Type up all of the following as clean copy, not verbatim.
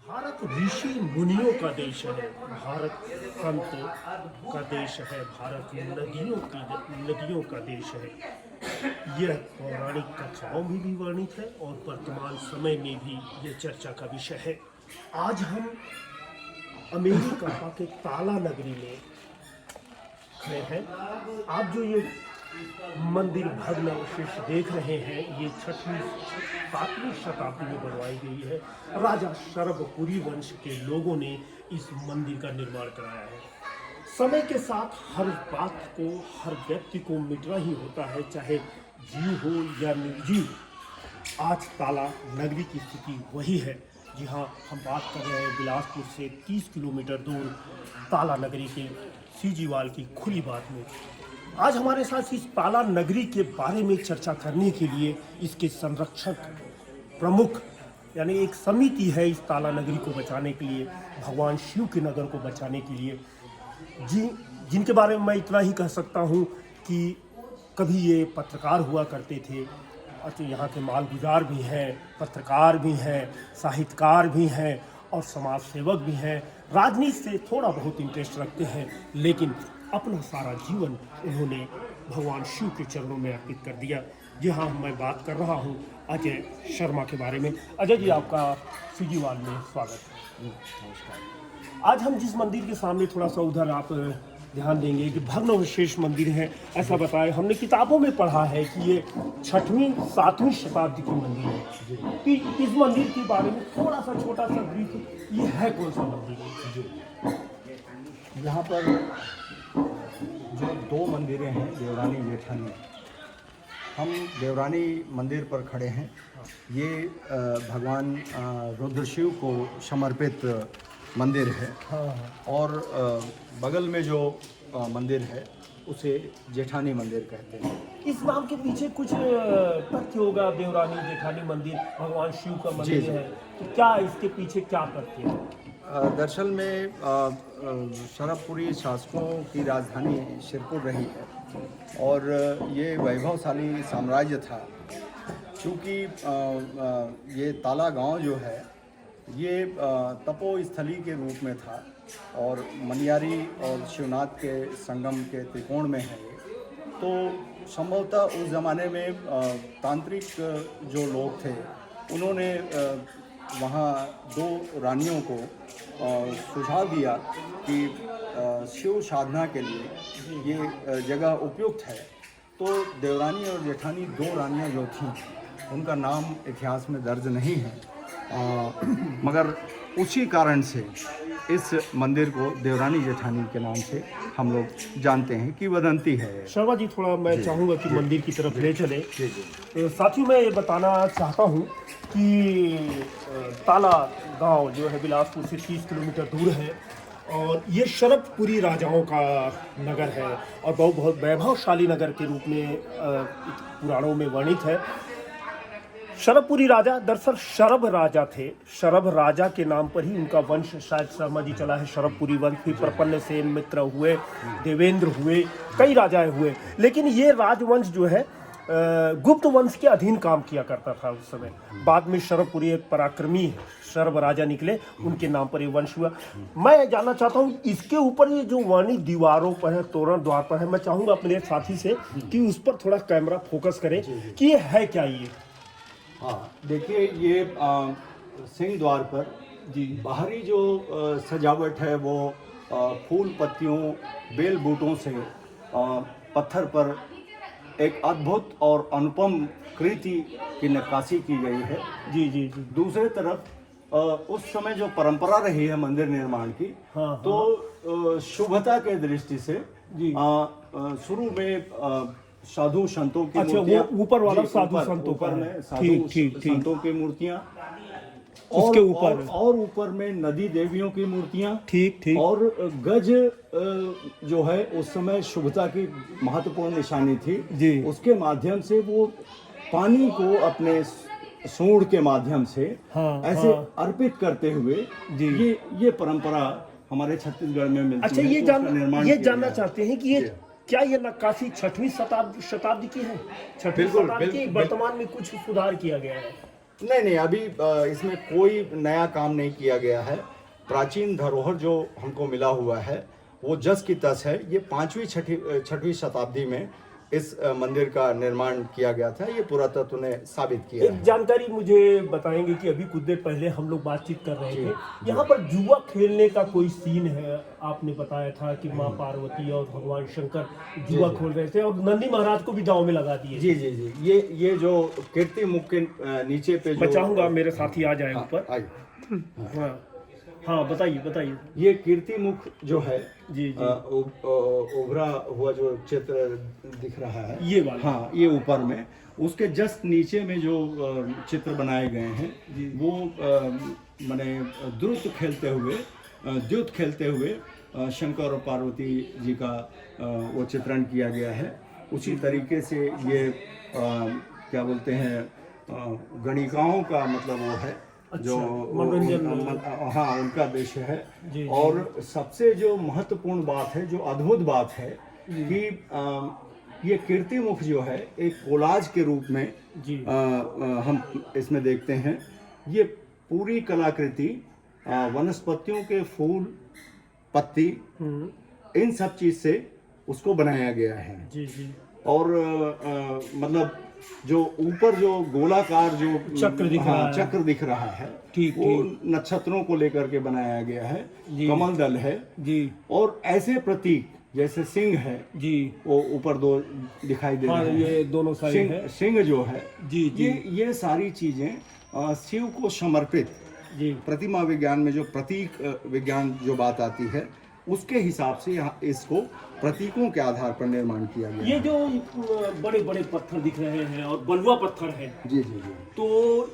भारत ऋषि मुनियों का देश है। भारत संत का देश है। भारत नदियों का देश है। यह पौराणिक कथाओं में भी वर्णित है और वर्तमान समय में भी यह चर्चा का विषय है। आज हम अमेरिका के ताला नगरी में खड़े हैं। आप जो ये मंदिर भग्न अवशेष देख रहे हैं, ये 7वीं शताब्दी में बनवाई गई है। राजा शरभपुरी वंश के लोगों ने इस मंदिर का निर्माण कराया है। समय के साथ हर बात को, हर व्यक्ति को मिटना ही होता है, चाहे जीव हो या निर्जीव। आज ताला नगरी की स्थिति वही है। जी हाँ, हम बात कर रहे हैं बिलासपुर से 30 किलोमीटर दूर ताला नगरी के सीजीवाल की खुली बात में। आज हमारे साथ इस ताला नगरी के बारे में चर्चा करने के लिए इसके संरक्षक प्रमुख यानी एक समिति है इस ताला नगरी को बचाने के लिए, भगवान शिव के नगर को बचाने के लिए, जिनके बारे में मैं इतना ही कह सकता हूँ कि कभी ये पत्रकार हुआ करते थे। अच्छा, यहाँ के मालगुजार भी हैं, पत्रकार भी हैं, साहित्यकार भी हैं और समाज सेवक भी हैं। राजनीति से थोड़ा बहुत इंटरेस्ट रखते हैं, लेकिन अपना सारा जीवन उन्होंने भगवान शिव के चरणों में अर्पित कर दिया। जी हाँ, मैं बात कर रहा हूँ अजय शर्मा के बारे में। अजय जी, आपका सीजीवाल में स्वागत है। नमस्कार। आज हम जिस मंदिर के सामने, थोड़ा सा उधर आप ध्यान देंगे कि भग्नावशेष मंदिर है, ऐसा बताए। हमने किताबों में पढ़ा है कि ये 6वीं 7वीं शताब्दी की मंदिर है। कि इस मंदिर के बारे में थोड़ा सा छोटा सा ब्रीफ, ये है कौन सा मंदिर? यहाँ पर जो 2 मंदिरें हैं, देवरानी जेठानी। हम देवरानी मंदिर पर खड़े हैं। ये भगवान रुद्रशिव को समर्पित मंदिर है। और बगल में जो मंदिर है उसे जेठानी मंदिर कहते हैं। इस नाम के पीछे कुछ तथ्य होगा। देवरानी जेठानी मंदिर भगवान शिव का मंदिर है, तो क्या इसके पीछे क्या तथ्य है? दरअसल में शरभपुरी शासकों की राजधानी शिरपुर रही है और ये वैभवशाली साम्राज्य था। क्योंकि ये ताला गांव जो है ये तपोस्थली के रूप में था और मनियारी और शिवनाथ के संगम के त्रिकोण में है ये। तो संभवतः उस ज़माने में तांत्रिक जो लोग थे उन्होंने वहाँ 2 रानियों को सुझाव दिया कि शिव साधना के लिए ये जगह उपयुक्त है। तो देवरानी और जेठानी 2 रानियाँ जो थीं, उनका नाम इतिहास में दर्ज नहीं है, मगर उसी कारण से इस मंदिर को देवरानी जेठानी के नाम से हम लोग जानते हैं कि वदंती है। शर्मा जी, थोड़ा मैं चाहूँगा कि मंदिर की तरफ ले चले। साथियों, मैं ये बताना चाहता हूँ कि ताला गांव जो है बिलासपुर से 30 किलोमीटर दूर है और ये शरभपुरी राजाओं का नगर है और बहुत वैभवशाली नगर के रूप में पुराणों में वर्णित है। शरभपुरी राजा दरअसल शरभ राजा थे। शरभ राजा के नाम पर ही उनका वंश शायद शर्मा जी चला है, शरभपुरी वंश। फिर प्रपन्न सेन मित्र हुए, देवेंद्र हुए, कई राजाएं हुए। लेकिन ये राजवंश जो है गुप्त वंश के अधीन काम किया करता था उस समय। बाद में शरभपुरी एक पराक्रमी शरभ राजा निकले, उनके नाम पर ये वंश हुआ। मैं जानना चाहता हूँ इसके ऊपर ये जो वर्णित दीवारों पर है, तोरण द्वार पर है, मैं चाहूँगा अपने साथी से कि उस पर थोड़ा कैमरा फोकस करे कि ये है क्या। ये हाँ, देखिए, ये सिंह द्वार पर जी बाहरी जो सजावट है वो फूल पत्तियों, बेल बूटों से पत्थर पर एक अद्भुत और अनुपम कृति की नक्काशी की गई है। जी जी जी। दूसरे तरफ उस समय जो परंपरा रही है मंदिर निर्माण की, हाँ, तो शुभता के दृष्टि से जी शुरू में साधु संतों की मूर्तियां, वो ऊपर वाला साधु संतों ऊपर में ठीक संतों की मूर्तियां, उसके ऊपर और ऊपर में नदी देवियों की मूर्तियां, ठीक और गज जो है उस समय शुभता की महत्वपूर्ण निशानी थी जी। उसके माध्यम से वो पानी को अपने सूंड के माध्यम से ऐसे अर्पित करते हुए जी ये परंपरा हमारे छत्तीसगढ़ में मिलती है। अच्छा, ये जानना चाहते हैं कि ये क्या ये नक्काशी 6वीं शताब्दी की है? 6वीं शताब्दी की, वर्तमान में कुछ सुधार किया गया है? नहीं, अभी इसमें कोई नया काम नहीं किया गया है। प्राचीन धरोहर जो हमको मिला हुआ है वो जस की तस है। ये 5वीं छठवीं शताब्दी में इस मंदिर का निर्माण किया गया था। ये पुरातत्व ने साबित किया एक है। जानकारी मुझे बताएंगे कि अभी कुछ देर पहले हम लोग बातचीत कर रहे थे, यहाँ पर जुआ खेलने का कोई सीन है। आपने बताया था कि माँ पार्वती और भगवान शंकर जुआ खोल रहे थे और नंदी महाराज को भी दांव में लगा दिए। जी, ये जो कीर्ति मुख के नीचे पे जो, मैं चाहूंगा मेरे साथी आ जाए ऊपर। आइए। हाँ, बताइए। ये कीर्ति मुख जो है, जी। उभरा हुआ जो चित्र दिख रहा है, ये वाला। हाँ, ये ऊपर में उसके जस्ट नीचे में जो चित्र बनाए गए हैं वो माने द्युत खेलते हुए शंकर और पार्वती जी का वो चित्रण किया गया है। उसी तरीके से ये क्या बोलते हैं, गणिकाओं का मतलब वो है। अच्छा, जो मनोरंजन, हाँ, उनका विषय है। जी। और सबसे जो महत्वपूर्ण बात है, जो अद्भुत बात है कि ये कीर्ति मुख जो है एक कोलाज के रूप में हम इसमें देखते हैं। ये पूरी कलाकृति वनस्पतियों के फूल, पत्ती, इन सब चीज से उसको बनाया गया है। जी। और मतलब जो ऊपर जो गोलाकार जो चक्र दिख रहा है, ठीक, वो नक्षत्रों को लेकर के बनाया गया है। कमल दल है जी। और ऐसे प्रतीक जैसे सिंह है जी, वो ऊपर दो दिखाई दे रहे हैं। ये दोनों साइड है। सिंह जो है जी। ये सारी चीजें शिव को समर्पित, जी। प्रतिमा विज्ञान में जो प्रतीक विज्ञान जो बात आती है उसके हिसाब से यहाँ इसको प्रतीकों के आधार पर निर्माण किया गया। ये जो बड़े बड़े पत्थर दिख रहे हैं और बलुआ पत्थर है, जी। तो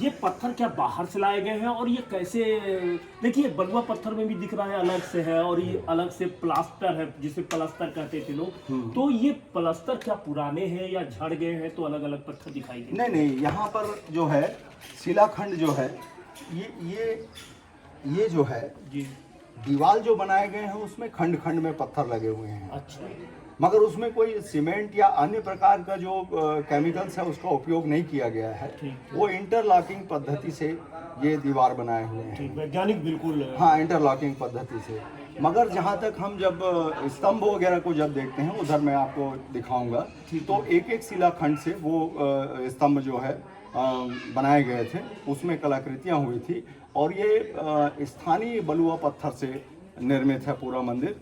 ये पत्थर क्या बाहर से लाए गए हैं और ये कैसे? देखिए, बलुआ पत्थर में भी दिख रहा है अलग से है और ये अलग से प्लास्टर है जिसे प्लास्टर कहते थे लोग। तो ये प्लास्टर क्या पुराने हैं या झड़ गए हैं तो अलग अलग पत्थर दिखाई दे? नहीं, यहाँ पर जो है शिलाखंड जो है ये जो है जी, दीवार जो बनाए गए हैं उसमें खंड खंड में पत्थर लगे हुए हैं। अच्छा। मगर उसमें कोई सीमेंट या अन्य प्रकार का जो केमिकल्स है उसका उपयोग नहीं किया गया है। वो इंटरलॉकिंग पद्धति से ये दीवार बनाए हुए हैं। वैज्ञानिक बिल्कुल। हाँ, इंटरलॉकिंग पद्धति से। मगर जहाँ तक हम जब स्तंभ वगैरह को जब देखते हैं, उधर मैं आपको दिखाऊंगा, तो एक एक शिलाखंड से वो स्तंभ जो है बनाए गए थे, उसमें कलाकृतियाँ हुई थी। और ये स्थानीय बलुआ पत्थर से निर्मित है पूरा मंदिर।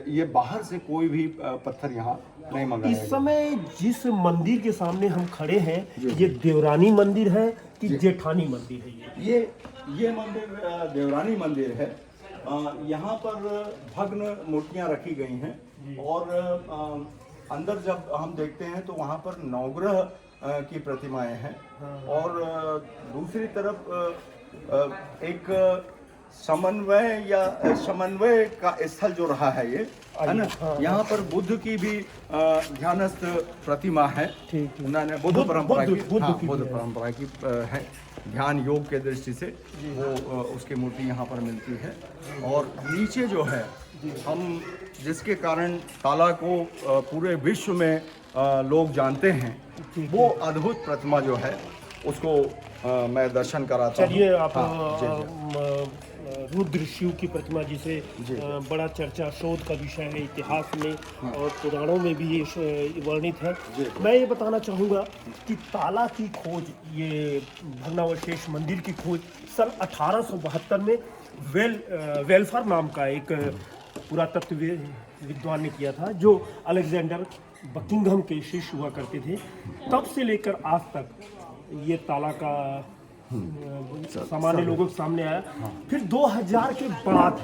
ये बाहर से कोई भी पत्थर यहाँ नहीं मंगाया इस गया। समय जिस मंदिर के सामने हम खड़े हैं, ये देवरानी मंदिर है कि जेठानी मंदिर है? ये मंदिर देवरानी मंदिर है। यहाँ पर भग्न मूर्तियाँ रखी गई हैं और अंदर जब हम देखते हैं तो वहाँ पर नवग्रह की प्रतिमाएं हैं। और दूसरी तरफ एक समन्वय का स्थल जो रहा है ये, है ना। यहाँ पर बुद्ध की भी ध्यानस्थ प्रतिमा है। उन्होंने बुद्ध परंपरा की है। ध्यान योग के दृष्टि से वो उसकी मूर्ति यहाँ पर मिलती है। और नीचे जो है, हम जिसके कारण ताला को पूरे विश्व में लोग जानते हैं, वो अद्भुत प्रतिमा जो है उसको मैं दर्शन कराता हूँ। चलिए, आप रुद्र शिव की प्रतिमा जिसे बड़ा चर्चा शोध का विषय है इतिहास में और पुराणों में भी ये वर्णित है। मैं ये बताना चाहूँगा कि ताला की खोज, ये भग्नावशेष मंदिर की खोज सन 1872 में वेलफर नाम का एक पुरातत्व विद्वान ने किया था, जो अलेक्जेंडर बकिंघम के शिष्य हुआ करते थे। तब से लेकर आज तक ये ताला का सामान्य लोगों के सामने आया। फिर 2000 के बाद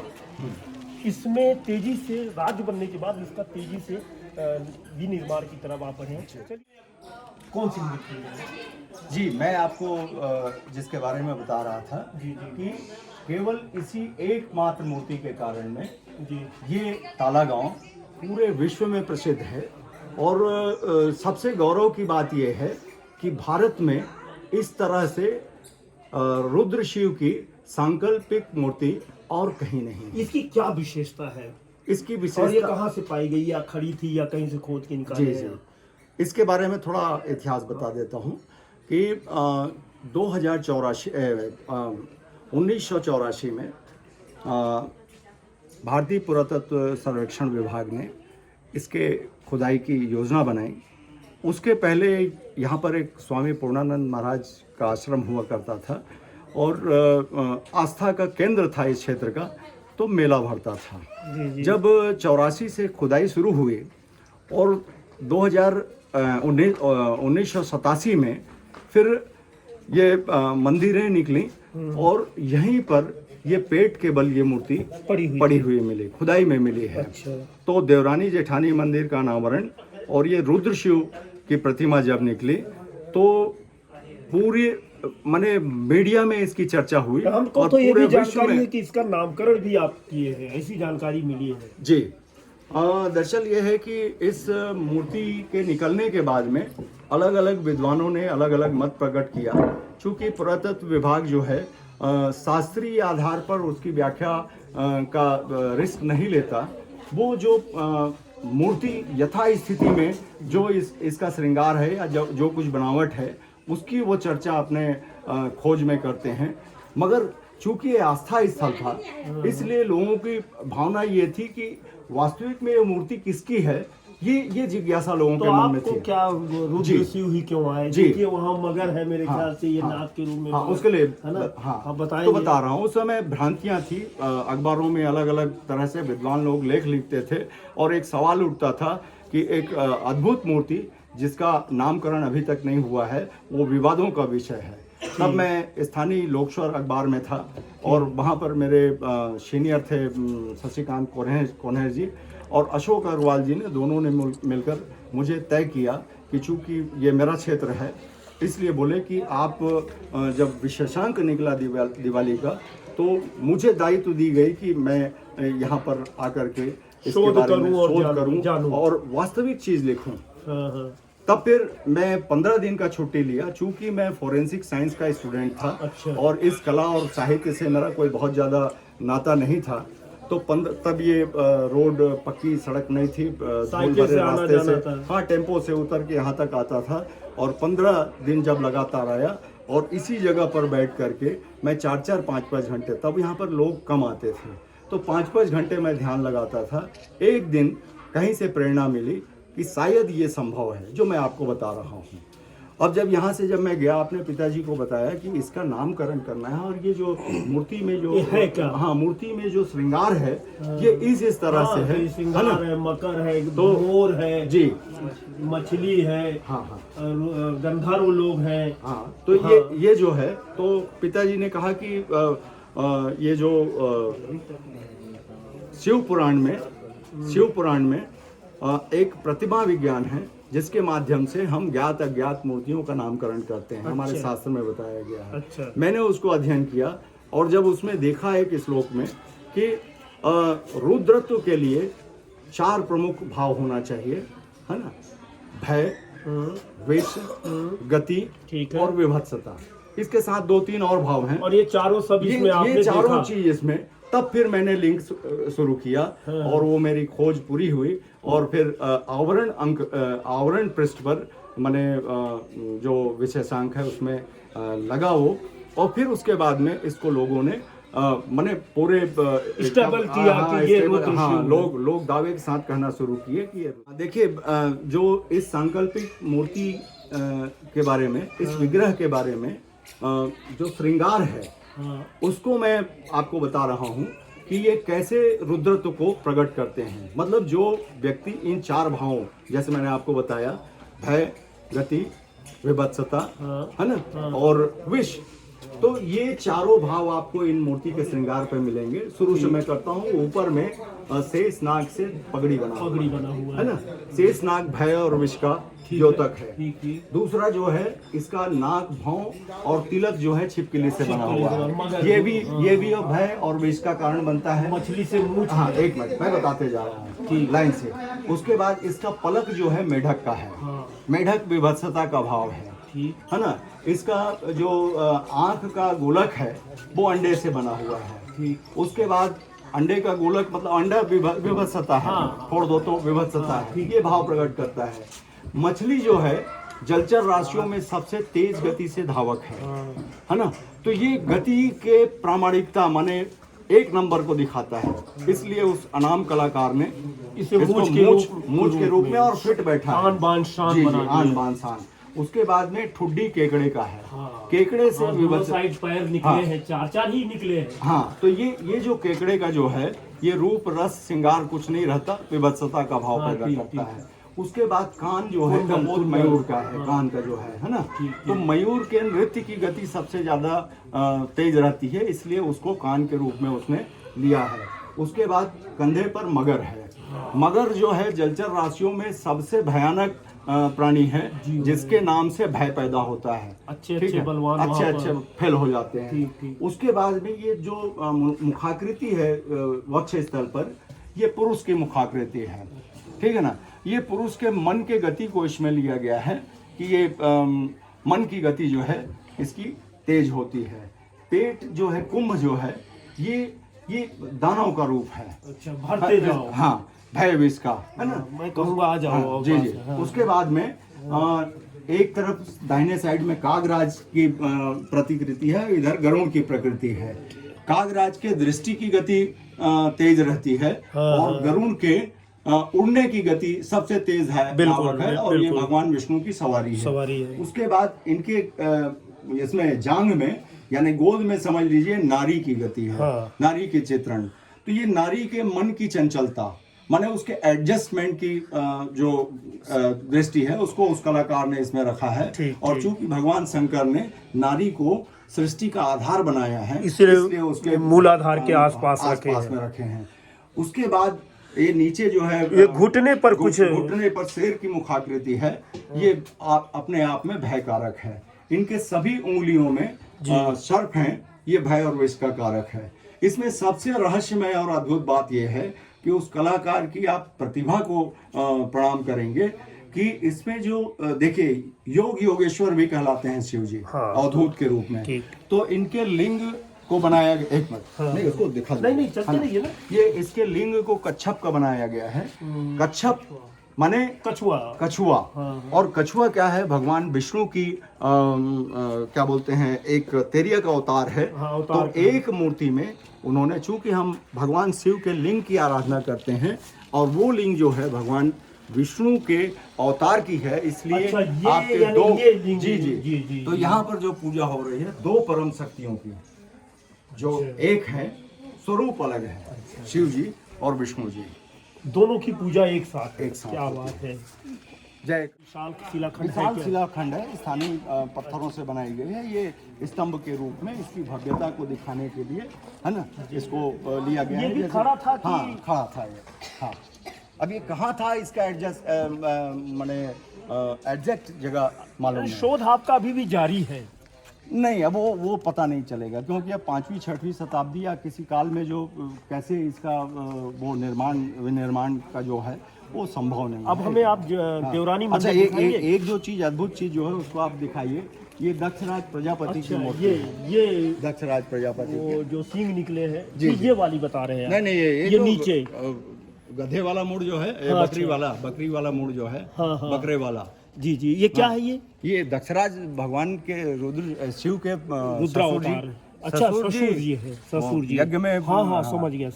इसमें तेजी से, राज्य बनने के बाद इसका तेजी से विनिर्माण की तरफ आप बढ़े। कौन सी मूर्ति है? जी, मैं आपको जिसके बारे में बता रहा था कि केवल इसी एकमात्र मूर्ति के कारण में ये ताला गांव पूरे विश्व में प्रसिद्ध है। और सबसे गौरव की बात यह है कि भारत में इस तरह से रुद्र शिव की सांकल्पिक मूर्ति और कहीं नहीं। इसकी क्या विशेषता है? इसकी विशेषता, और ये कहाँ से पाई गई, या खड़ी थी या कहीं से खोद के निकाली? जी, इसके बारे में थोड़ा इतिहास बता देता हूँ कि 1984 में भारतीय पुरातत्व सर्वेक्षण विभाग ने इसके खुदाई की योजना बनाई। उसके पहले यहाँ पर एक स्वामी पूर्णानंद महाराज का आश्रम हुआ करता था और आस्था का केंद्र था इस क्षेत्र का, तो मेला भरता था। जब 84 से खुदाई शुरू हुई और 1987 में फिर ये मंदिरें निकली और यहीं पर ये पेट के बल ये मूर्ति पड़ी हुई मिली, खुदाई में मिली है। अच्छा। तो देवरानी जेठानी मंदिर का अनावरण और ये रुद्र शिव की प्रतिमा जब निकली तो पूरी माने मीडिया में इसकी चर्चा हुई। हमको और तो ये पूरे भी विश्व जानकारी में है कि इसका नामकरण भी आप किए हैं, ऐसी जानकारी मिली है। जी। दरअसल ये है कि इस मूर्ति के निकलने के बाद में अलग अलग विद्वानों ने अलग अलग मत प्रकट किया। चूँकि पुरातत्व विभाग जो है शास्त्रीय आधार पर उसकी व्याख्या का रिस्क नहीं लेता। वो जो मूर्ति यथा स्थिति में जो इसका श्रृंगार है या जो कुछ बनावट है उसकी वो चर्चा अपने खोज में करते हैं। मगर चूंकि ये आस्था स्थल था इसलिए लोगों की भावना ये थी कि वास्तविक में ये मूर्ति किसकी है, ये जिज्ञासा लोगों तो के मन में आपको थी। क्या रुद्र शिव ही क्यों आए? जी। देखिए वहाँ मगर है मेरे ख्याल से ये नाग के रूप में। हाँ, उसके लिए है ना? हाँ, आप बताएं। तो बता रहा हूँ। उस समय भ्रांतियां थी, अखबारों में अलग अलग तरह से विद्वान लोग लेख लिखते थे और एक सवाल उठता था कि एक अद्भुत मूर्ति जिसका नामकरण अभी तक नहीं हुआ है वो विवादों का विषय है। तब मैं स्थानीय लोकस्वर अखबार में था और वहाँ पर मेरे सीनियर थे शशिकांत कोन्हेर जी और अशोक अग्रवाल जी ने, दोनों ने मिलकर मुझे तय किया कि चूँकि ये मेरा क्षेत्र है इसलिए बोले कि आप जब विशेषांक निकला दिवाली का तो मुझे दायित्व दी गई कि मैं यहाँ पर आकर के इसके बारे में शोध करूँ और वास्तविक चीज़ लिखूँ। तब फिर मैं 15 दिन का छुट्टी लिया। चूंकि मैं फोरेंसिक साइंस का स्टूडेंट था। अच्छा। और इस कला और साहित्य से मेरा कोई बहुत ज़्यादा नाता नहीं था। तो तब ये रोड पक्की सड़क नहीं थी, धूल भरे रास्ते से, हाँ, टेम्पो से उतर के यहाँ तक आता था और 15 दिन जब लगातार आया और इसी जगह पर बैठ करके मैं 4-4, 5-5 घंटे, तब यहाँ पर लोग कम आते थे, तो 5-5 घंटे मैं ध्यान लगाता था। एक दिन कहीं से प्रेरणा मिली कि शायद ये संभव है जो मैं आपको बता रहा हूँ। अब जब यहाँ से जब मैं गया, अपने पिताजी को बताया कि इसका नामकरण करना है और ये जो मूर्ति में जो है क्या? हाँ, मूर्ति में जो श्रृंगार है ये इस तरह से है। श्रृंगार है, मकर है, तो मोर है जी, मछली है, हाँ हाँ, गंधर्व लोग हैं। हाँ, तो हाँ, ये जो है, तो पिताजी ने कहा कि ये जो शिव पुराण में एक प्रतिमा विज्ञान है जिसके माध्यम से हम ज्ञात अज्ञात मूर्तियों का नामकरण करते हैं। हमारे शास्त्र में बताया गया है। अच्छा। मैंने मैंने उसको अध्ययन किया और जब उसमें देखा एक श्लोक में कि रुद्रत्व के लिए 4 प्रमुख भाव होना चाहिए, है ना, भय, विष, गति और विभत्सता। इसके साथ 2-3 और भाव हैं और ये चारों सब इसमें आपने ये चारों देखा? चीज इसमें। तब फिर मैंने लिंक शुरू किया और वो मेरी खोज पूरी हुई और फिर आवरण पृष्ठ पर मैंने जो विशेषांक है उसमें लगा वो, और फिर उसके बाद में इसको लोगों ने मैंने पूरे स्टेबल किया कि ये हाँ, लोग दावे के साथ कहना शुरू किए कि देखिए जो इस सांकल्पिक मूर्ति के बारे में, इस विग्रह के बारे में जो श्रृंगार है उसको मैं आपको बता रहा हूँ कि ये कैसे रुद्रत्व को प्रकट करते हैं। मतलब जो व्यक्ति इन 4 भावों, जैसे मैंने आपको बताया, भय, गति, विभत्सता, है ना, और विष, तो ये चारों भाव आपको इन मूर्ति के श्रृंगार पे मिलेंगे। शुरू से मैं करता हूँ। ऊपर में शेष नाग से पगड़ी बना हुआ है ना, शेष नाग भय और विष का द्योतक है। दूसरा जो है इसका नाग, भौं और तिलक जो है छिपकली से बना हुआ है। ये भी भय और विष का कारण बनता है। मछली से मूंछ। हाँ, एक मिनट मैं बताते जा रहा हूँ लाइन से। उसके बाद इसका पलक जो है मेढक का है। मेढक विभत्सता का भाव है ना। इसका जो आंख का गोलक है वो अंडे से बना हुआ है। उसके बाद अंडे का गोलक मतलब अंडा विभत्सता है, फोड़ दो तो विभत्सता है, ये भाव प्रकट करता है। मछली जो है जलचर राशियों में सबसे तेज गति से धावक है ना। तो ये गति के प्रामाणिकता माने एक नंबर को दिखाता है, इसलिए उस अनाम कलाकार ने इसे इसको मूंछ के रूप में और फिट बैठा है। आन बान शान जी, बना दिया। आन बान शान। उसके बाद में ठुड्डी केकड़े का है। केकड़े से दोनों विभत्स, साइड पैर निकले हैं, चार ही निकले हैं। हाँ, तो ये जो केकड़े का जो है, ये रूप रस श्रृंगार कुछ नहीं रहता, विभत्सता का भाव पैदा करता है। उसके बाद कान जो है कपोल मयूर का है, कान का जो है ना। तो मयूर के नृत्य की गति सबसे ज्यादा तेज रहती है, इसलिए उसको कान के रूप में उसने लिया है। उसके बाद कंधे पर मगर है। मगर जो है जलचर राशियों में सबसे भयानक प्राणी है, जिसके नाम से भय पैदा होता है। अच्छे बलवान अच्छे फेल हो जाते हैं। उसके बाद में ये जो मुखाकृति है वक्ष स्थल पर, ये पुरुष की मुखाकृति है, ठीक है ना। ये पुरुष के मन के गति को इसमें लिया गया है कि ये मन की गति जो है इसकी तेज होती है। पेट जो है, कुंभ जो है, ये दानव का रूप है। अच्छा, भरते जाओ। हाँ, भय विष का है ना। मैं कहूँगा आ जाओ। हाँ, जी। उसके बाद में एक तरफ दाहिने साइड में कागराज की प्रतिकृति है, इधर गरुड़ की प्रकृति है। कागराज के दृष्टि की गति तेज रहती है और गरुड़ के उड़ने की गति सबसे तेज है, नावक है, और ये भगवान विष्णु की सवारी है। उसके बाद इनके इसमें जांग में यानी गोद में समझ लीजिए नारी की गति है। नारी के चित्रण। तो ये नारी के मन की चंचलता माने उसके एडजस्टमेंट की जो दृष्टि है, उसको उस कलाकार ने इसमें रखा है। और चूंकि भगवान शंकर ने नारी को सृष्टि का आधार बनाया है, इसलिए उसके मूल आधार के आसपास में रखे हैं। उसके बाद ये नीचे जो है, ये घुटने पर घुटने पर शेर की मुखाकृति है। ये अपने आप में भय कारक है। इनके सभी उंगलियों में सर्प हैं, ये भय और विष का कारक है। इसमें सबसे रहस्यमय और अद्भुत बात यह है कि उस कलाकार की आप प्रतिभा को प्रणाम करेंगे कि इसमें जो देखिए योगेश्वर भी कहलाते हैं शिव जी, अवधूत के रूप में। तो इनके लिंग को बनाया गया, एक मिनट नहीं उसको दिखा नहीं चलते रहिए ना। ये इसके लिंग को कच्छप का बनाया गया है। कच्छप माने कछुआ। और कछुआ क्या है, भगवान विष्णु की क्या बोलते हैं, एक तेरिया का अवतार है। तो एक मूर्ति में उन्होंने, चूंकि हम भगवान शिव के लिंग की आराधना करते हैं और वो लिंग जो है भगवान विष्णु के अवतार की है, इसलिए आपके दो जी। तो यहाँ पर जो पूजा हो रही है दो परम शक्तियों की, जो एक है स्वरूप अलग है, शिव जी और विष्णु जी, दोनों की पूजा एक साथ। क्या बात है। जय। विशाल शिलाखंड है, स्थानीय पत्थरों से बनाई गई है। ये स्तंभ के रूप में इसकी भव्यता को दिखाने के लिए है ना, इसको लिया गया है। ये खड़ा था कि... हाँ, खड़ा था ये। हाँ, अब ये कहाँ था इसका एग्जैक्ट जगह मालूम नहीं। शोध आपका अभी भी जारी है? नहीं, अब वो पता नहीं चलेगा, क्योंकि अब 5वीं 6वीं शताब्दी या किसी काल में जो कैसे इसका वो विनिर्माण का जो है वो संभव नहीं। अब हमें आप देवरानी अच्छा, एक जो चीज अद्भुत चीज जो है उसको आप दिखाइए। ये दक्षराज प्रजापति की मूर्ति है। ये दक्षराज प्रजापति वो जो सींग निकले हैं, ये वाली बता रहे हैं? नहीं, ये नीचे गधे वाला मूड जो है, बकरी वाला मूड जो है, बकरे वाला। जी, ये क्या है? ये दक्षराज भगवान के रुद्र शिव के रुद्रावतार। अच्छा, ससुर जी है, ससुर जी यज्ञ में। हाँ, समझ गया।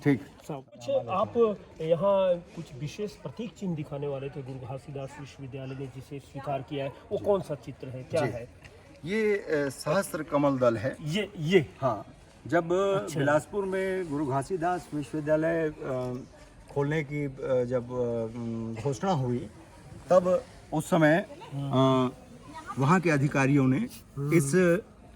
ठीक। अच्छा, आप यहाँ कुछ विशेष प्रतीक चिन्ह दिखाने वाले थे। गुरु घासीदास विश्वविद्यालय ने जिसे स्वीकार किया है, वो कौन सा चित्र है, क्या है? ये सहस्त्र कमल दल है। ये हाँ, जब बिलासपुर में गुरु घासीदास विश्वविद्यालय खोलने की जब घोषणा हुई, तब उस समय वहाँ के अधिकारियों ने इस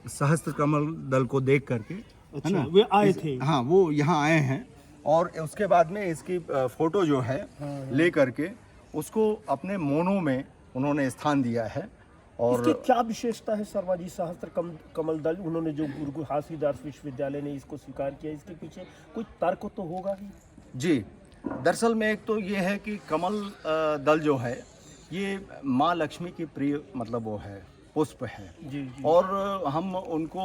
सहस्त्र कमल दल को देख करके, है ना, वे आए थे। हाँ, वो यहाँ आए हैं और उसके बाद में इसकी फोटो जो है ले करके उसको अपने मोनो में उन्होंने स्थान दिया है। और इसकी क्या विशेषता है शर्मा जी? सहस्त्र कमल दल, उन्होंने जो गुरु घासीदास विश्वविद्यालय ने इसको स्वीकार किया, इसके पीछे कुछ तर्क तो होगा ही? जी, दरअसल में एक तो ये है कि कमल दल जो है ये माँ लक्ष्मी की प्रिय मतलब वो है, पुष्प है। जी। और हम उनको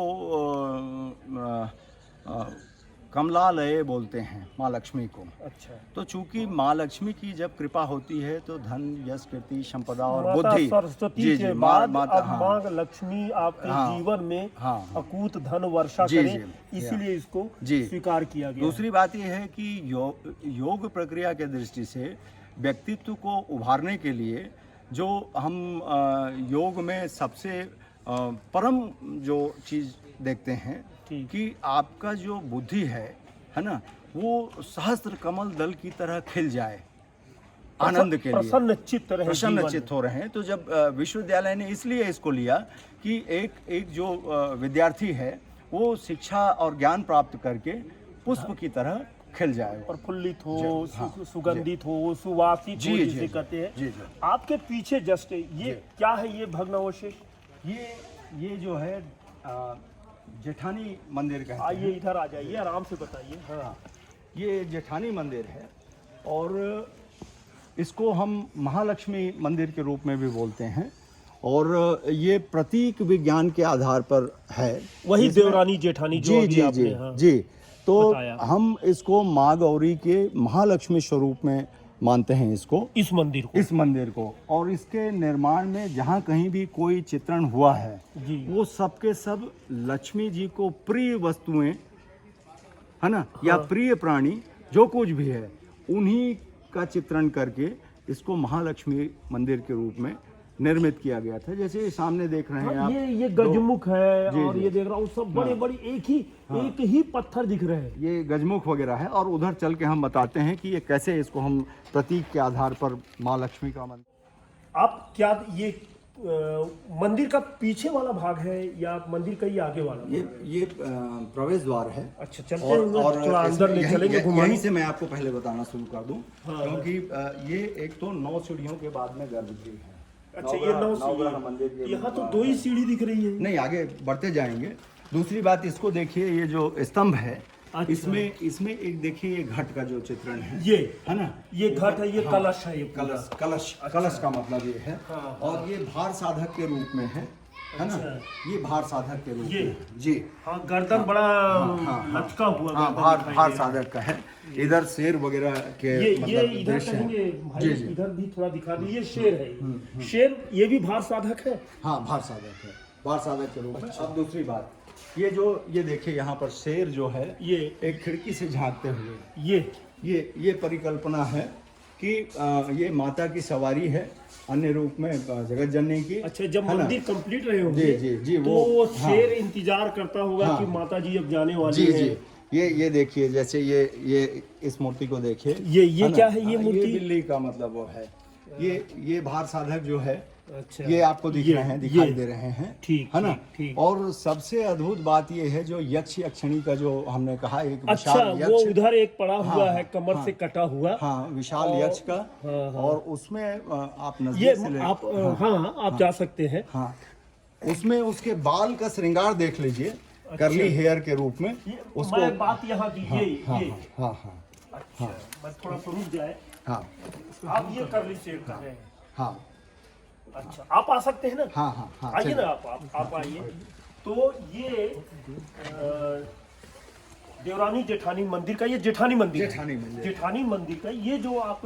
कमलालय बोलते हैं माँ लक्ष्मी को। अच्छा, तो चूंकि माँ लक्ष्मी की जब कृपा होती है तो धन, यश, कीर्ति, संपदा और माता बुद्धि, सरस्वती के माँ बाद माता, अब माँ लक्ष्मी आपके हाँ, जीवन में हाँ, अकूत धन वर्षा जी, करें, जी, इसीलिए इसको जी। स्वीकार किया गया। दूसरी बात यह है कि योग प्रक्रिया के दृष्टि से व्यक्तित्व को उभारने के लिए जो हम योग में सबसे परम जो चीज़ देखते हैं ठीक। कि आपका जो बुद्धि है ना, वो सहस्त्र कमल दल की तरह खिल जाए आनंद के लिए, प्रसन्न चित्त रहे, प्रसन्न जीवन चित्त हो रहे हैं। तो जब विश्वविद्यालय ने इसलिए इसको लिया कि एक जो विद्यार्थी है वो शिक्षा और ज्ञान प्राप्त करके पुष्प की तरह खिल जाए, प्रफुल्लित हो, हाँ, सुगंधित हो, सुवासित हो, जी, जिसे जी, कहते हैं। जी, जी। आपके पीछे जस्ट ये क्या है, ये भग्नावशेष? ये जो है जेठानी मंदिर कहते आइए हैं। इधर आ जाइए, आराम से बताइए। हाँ, ये जेठानी मंदिर है और इसको हम महालक्ष्मी मंदिर के रूप में भी बोलते हैं और ये प्रतीक विज्ञान के आधार पर है। वही इसमें- देवरानी जेठानी जो जी अभी जी आपने, जी हाँ, जी। तो बताया। हम इसको माँ गौरी के महालक्ष्मी स्वरूप में मानते हैं इसको, इस मंदिर को। इस मंदिर को। और इसके निर्माण में जहाँ कहीं भी कोई चित्रण हुआ है जी। वो सब के सब लक्ष्मी जी को प्रिय वस्तुएं है ना, या प्रिय प्राणी जो कुछ भी है उन्हीं का चित्रण करके इसको महालक्ष्मी मंदिर के रूप में निर्मित किया गया था। जैसे ये सामने देख रहे हैं हाँ, आप, ये गजमुख है जी, और जी। ये देख रहा हूँ सब बड़े बड़े एक ही पत्थर दिख रहे हैं। ये गजमुख वगैरह है और उधर चल के हम बताते हैं कि ये कैसे इसको हम प्रतीक के आधार पर माँ लक्ष्मी का मंदिर। आप क्या ये मंदिर का पीछे वाला भाग है या मंदिर का ही आगे वाला? ये प्रवेश द्वार है। अच्छा, चलते हैं थोड़ा अंदर ले चलेंगे घुमाने। यहीं से मैं आपको पहले बताना शुरू कर दूं, क्योंकि ये एक तो 9 सीढ़ियों के बाद में गर्भगृह है। अच्छा, ये 9 नवग्रह मंदिर सीढ़ी, के यहाँ तो 2 ही सीढ़ी दिख रही है। नहीं, आगे बढ़ते जाएंगे। दूसरी बात इसको देखिए, ये जो स्तंभ है अच्छा। इसमें एक देखिए ये घट का जो चित्रण है, ये है ना, ये घट है, ये हाँ, कलश है, ये कलश कलश कलश का मतलब ये है। हाँ, और ये भार साधक के रूप में है ना, ये भार साधक के रूप ये? में जी। हाँ, गर्दन बड़ा लचका हुआ, हाँ, गर्दन भार दिखाई भार दे रहा है। साधक का है। इधर शेर वगैरह के ये मतलब इधर दृश्य कहेंगे हैं। भाई, जी जी। इधर भी थोड़ा दिखा दीजिए। ये शेर है, शेर ये भी भार साधक है। हाँ, भार साधक है, भार साधक के रूप में। अब दूसरी बात, ये देखिए यहाँ पर शेर जो है ये एक खिड़की से झांकते हुए, ये परिकल्पना है कि ये माता की सवारी है अन्य रूप में जगत जननी की। अच्छा, जब है ना? मंदिर कंप्लीट रहे होंगे जी जी जी, तो वो शेर इंतजार करता होगा हाँ, कि माता जी अब जाने वाली जी है। जी। ये देखिए, जैसे ये इस मूर्ति को देखिए, ये है ना? क्या है, ये हाँ, मूर्ति? ये बिल्ली का मतलब वो है। ये भार साधक जो है, अच्छा, ये आपको दिखाई दे रहे हैं, ठीक है ना। ठीक। और सबसे अद्भुत बात ये है जो यक्ष यक्षिणी का जो हमने कहा, एक अच्छा, विशाल वो यक्ष, उधर एक पड़ा हुआ हाँ, है कमर हाँ, से कटा हुआ। हाँ, विशाल यक्ष का। हाँ। और उसमें आप ये नजदीक से आप हाँ, आप जा सकते हैं। हाँ, उसमें उसके बाल का श्रृंगार देख लीजिए, करली हेयर के रूप में उसको। मैं बात यहाँ की ये हाँ हाँ हाँ अच्छा, बस थोड़ा सा रुक जाए। हाँ आप ये करली शेर कर रहे हैं। हाँ अच्छा, आप आ सकते हैं ना? हाँ हाँ हाँ, आइए चलिए। ना, आप आइए। तो ये देवरानी जेठानी मंदिर का, ये जेठानी मंदिर है। जेठानी मंदिर का ये जो आप